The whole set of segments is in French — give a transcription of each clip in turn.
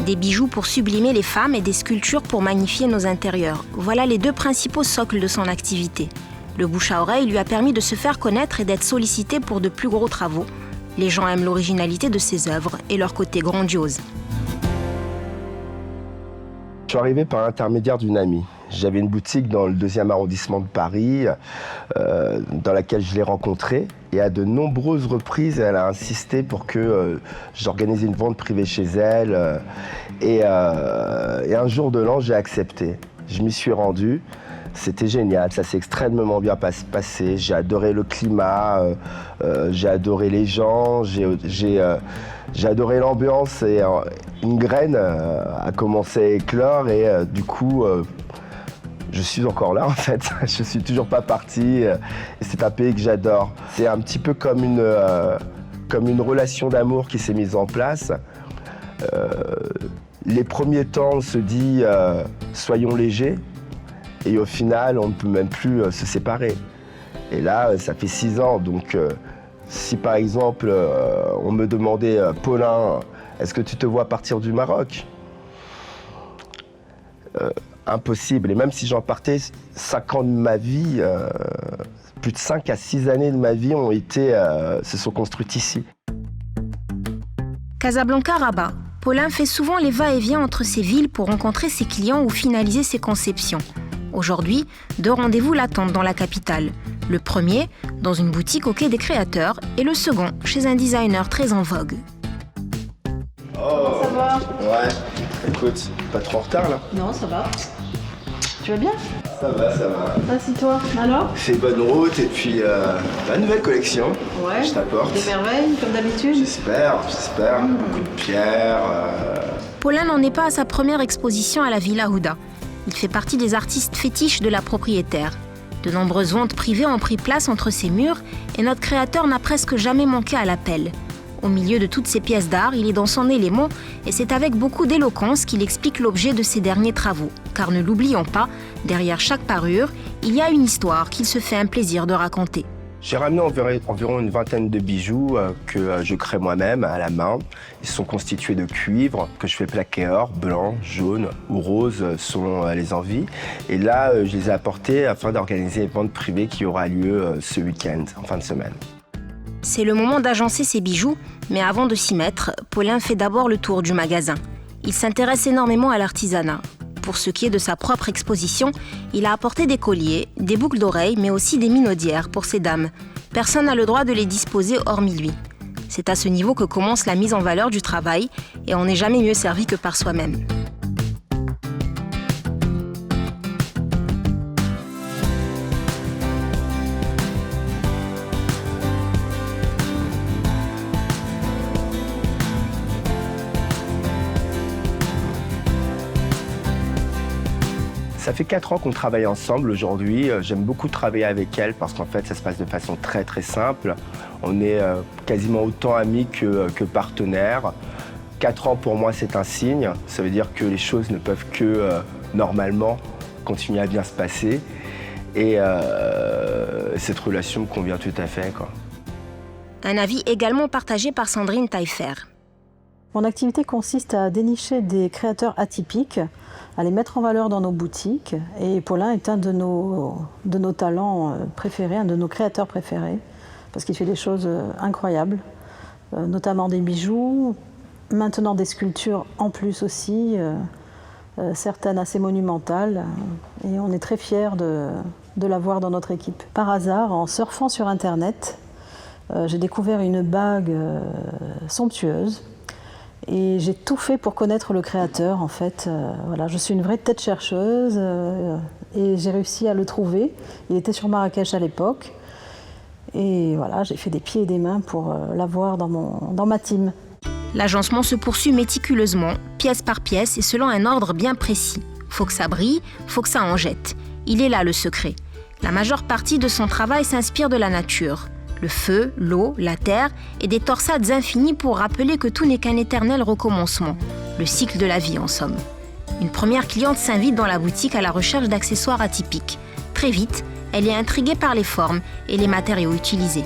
Des bijoux pour sublimer les femmes et des sculptures pour magnifier nos intérieurs. Voilà les deux principaux socles de son activité. Le bouche à oreille lui a permis de se faire connaître et d'être sollicité pour de plus gros travaux. Les gens aiment l'originalité de ses œuvres et leur côté grandiose. Je suis arrivé par l'intermédiaire d'une amie. J'avais une boutique dans le 2e arrondissement de Paris, dans laquelle je l'ai rencontrée. Et à de nombreuses reprises, elle a insisté pour que j'organise une vente privée chez elle. Et un jour de l'an, j'ai accepté. Je m'y suis rendu. C'était génial, ça s'est extrêmement bien passé. J'ai adoré le climat, j'ai adoré les gens, j'ai adoré l'ambiance. Et une graine a commencé à éclore et du coup, je suis encore là en fait. Je suis toujours pas parti. Et c'est un pays que j'adore. C'est un petit peu comme une relation d'amour qui s'est mise en place. Les premiers temps, on se dit soyons légers. Et au final, on ne peut même plus se séparer. Et là, ça fait 6 ans. Donc, si par exemple, on me demandait, Paulin, est-ce que tu te vois partir du Maroc ? Impossible. Et même si j'en partais, 5 ans de ma vie, plus de 5 à 6 années de ma vie se sont construites ici. Casablanca-Rabat. Paulin fait souvent les va-et-vient entre ces villes pour rencontrer ses clients ou finaliser ses conceptions. Aujourd'hui, 2 rendez-vous l'attendent dans la capitale. Le premier, dans une boutique au Quai des Créateurs, et le second, chez un designer très en vogue. Oh, ça va? Ouais, écoute, pas trop en retard là? Non, ça va. Tu vas bien? Ça va, ça va. Assis-toi. Alors? Fais bonne route et puis la nouvelle collection. Ouais. Je t'apporte. Des merveilles, comme d'habitude? J'espère. Beaucoup de pierres. Paulin n'en est pas à sa première exposition à la Villa Houda. Il fait partie des artistes fétiches de la propriétaire. De nombreuses ventes privées ont pris place entre ses murs et notre créateur n'a presque jamais manqué à l'appel. Au milieu de toutes ces pièces d'art, il est dans son élément et c'est avec beaucoup d'éloquence qu'il explique l'objet de ses derniers travaux. Car ne l'oublions pas, derrière chaque parure, il y a une histoire qu'il se fait un plaisir de raconter. J'ai ramené environ une vingtaine de bijoux que je crée moi-même à la main. Ils sont constitués de cuivre que je fais plaquer or, blanc, jaune ou rose selon les envies. Et là, je les ai apportés afin d'organiser une vente privée qui aura lieu ce week-end, en fin de semaine. C'est le moment d'agencer ses bijoux, mais avant de s'y mettre, Paulin fait d'abord le tour du magasin. Il s'intéresse énormément à l'artisanat. Pour ce qui est de sa propre exposition, il a apporté des colliers, des boucles d'oreilles, mais aussi des minaudières pour ses dames. Personne n'a le droit de les disposer hormis lui. C'est à ce niveau que commence la mise en valeur du travail et on n'est jamais mieux servi que par soi-même. Ça fait 4 ans qu'on travaille ensemble aujourd'hui. J'aime beaucoup travailler avec elle parce qu'en fait, ça se passe de façon très très simple. On est quasiment autant amis que partenaires. 4 ans pour moi, c'est un signe. Ça veut dire que les choses ne peuvent que normalement continuer à bien se passer. Et cette relation me convient tout à fait, quoi. Un avis également partagé par Sandrine Taillefer. Mon activité consiste à dénicher des créateurs atypiques, à les mettre en valeur dans nos boutiques. Et Paulin est un de nos talents préférés, un de nos créateurs préférés, parce qu'il fait des choses incroyables, notamment des bijoux, maintenant des sculptures en plus aussi, certaines assez monumentales. Et on est très fiers de l'avoir dans notre équipe. Par hasard, en surfant sur Internet, j'ai découvert une bague somptueuse. Et j'ai tout fait pour connaître le créateur, en fait. Voilà, je suis une vraie tête chercheuse et j'ai réussi à le trouver. Il était sur Marrakech à l'époque. Et voilà, j'ai fait des pieds et des mains pour l'avoir dans ma team. L'agencement se poursuit méticuleusement, pièce par pièce et selon un ordre bien précis. Faut que ça brille, faut que ça en jette. Il est là le secret. La majeure partie de son travail s'inspire de la nature. Le feu, l'eau, la terre et des torsades infinies pour rappeler que tout n'est qu'un éternel recommencement. Le cycle de la vie en somme. Une première cliente s'invite dans la boutique à la recherche d'accessoires atypiques. Très vite, elle est intriguée par les formes et les matériaux utilisés.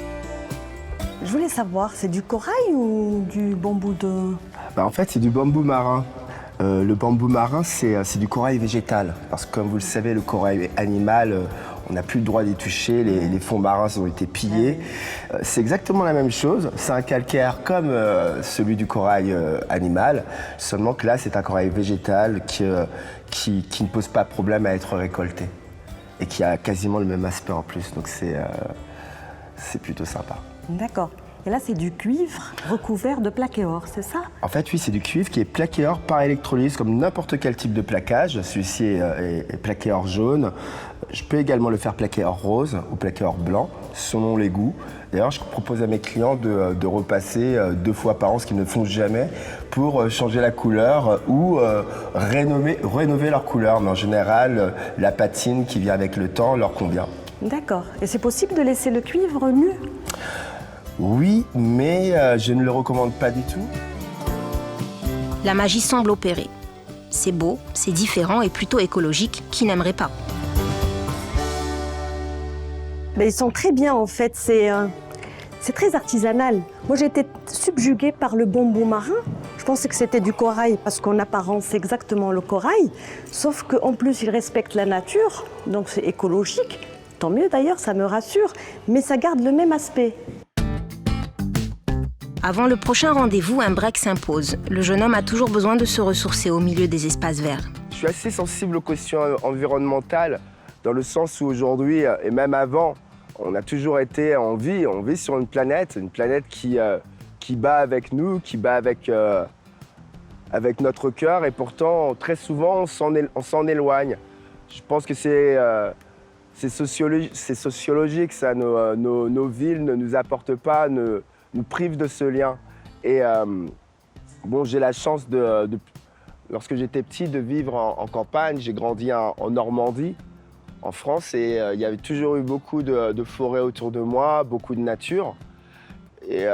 Je voulais savoir, c'est du corail ou du bambou de... En fait, c'est du bambou marin. Le bambou marin, c'est du corail végétal. Parce que comme vous le savez, le corail animal, on n'a plus le droit d'y toucher, les fonds marins ont été pillés. C'est exactement la même chose, c'est un calcaire comme celui du corail animal, seulement que là, c'est un corail végétal qui ne pose pas de problème à être récolté. Et qui a quasiment le même aspect en plus, donc c'est plutôt sympa. D'accord. Et là, c'est du cuivre recouvert de plaqué or, c'est ça? En fait, oui, c'est du cuivre qui est plaqué or par électrolyse, comme n'importe quel type de plaquage. Celui-ci est plaqué or jaune. Je peux également le faire plaqué or rose ou plaqué or blanc, selon les goûts. D'ailleurs, je propose à mes clients de repasser 2 fois par an, ce qu'ils ne font jamais, pour changer la couleur ou rénover leur couleur. Mais en général, la patine qui vient avec le temps leur convient. D'accord. Et c'est possible de laisser le cuivre nu? Oui, mais je ne le recommande pas du tout. La magie semble opérer. C'est beau, c'est différent et plutôt écologique. Qui n'aimerait pas? Mais ils sont très bien en fait, c'est très artisanal. Moi j'ai été subjuguée par le bambou marin. Je pensais que c'était du corail parce qu'en apparence c'est exactement le corail. Sauf qu'en plus il respecte la nature, donc c'est écologique. Tant mieux d'ailleurs, ça me rassure, mais ça garde le même aspect. Avant le prochain rendez-vous, un break s'impose. Le jeune homme a toujours besoin de se ressourcer au milieu des espaces verts. Je suis assez sensible aux questions environnementales, dans le sens où aujourd'hui, et même avant, on a toujours été on vit sur une planète qui bat avec nous, qui bat avec notre cœur, et pourtant, très souvent, on s'en éloigne. Je pense que c'est sociologique, ça. Nos villes ne nous apportent pas, nous privent de ce lien. Et bon, j'ai la chance lorsque j'étais petit, de vivre en campagne. J'ai grandi en Normandie, en France, et il y avait toujours eu beaucoup de forêts autour de moi, beaucoup de nature. Et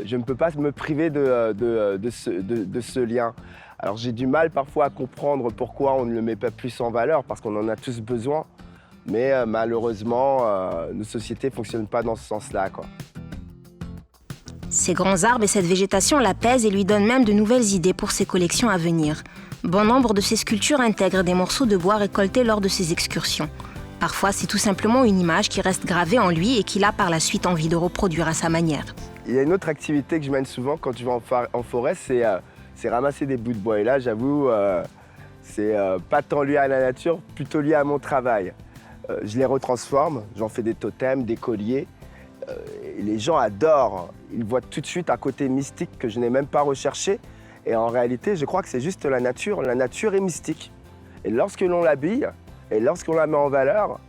je ne peux pas me priver de ce lien. Alors j'ai du mal parfois à comprendre pourquoi on ne le met pas plus en valeur, parce qu'on en a tous besoin. Mais malheureusement, nos sociétés ne fonctionnent pas dans ce sens-là, quoi. Ces grands arbres et cette végétation l'apaisent et lui donnent même de nouvelles idées pour ses collections à venir. Bon nombre de ses sculptures intègrent des morceaux de bois récoltés lors de ses excursions. Parfois, c'est tout simplement une image qui reste gravée en lui et qu'il a par la suite envie de reproduire à sa manière. Il y a une autre activité que je mène souvent quand je vais en forêt, c'est ramasser des bouts de bois. Et là, j'avoue, c'est pas tant lié à la nature, plutôt lié à mon travail. Je les retransforme, j'en fais des totems, des colliers. Et les gens adorent, ils voient tout de suite un côté mystique que je n'ai même pas recherché. Et en réalité, je crois que c'est juste la nature est mystique. Et lorsque l'on l'habille, et lorsqu'on la met en valeur,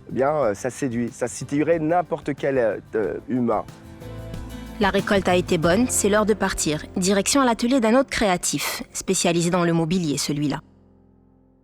eh bien, ça séduit, ça séduirait n'importe quel humain. La récolte a été bonne, c'est l'heure de partir. Direction à l'atelier d'un autre créatif, spécialisé dans le mobilier celui-là.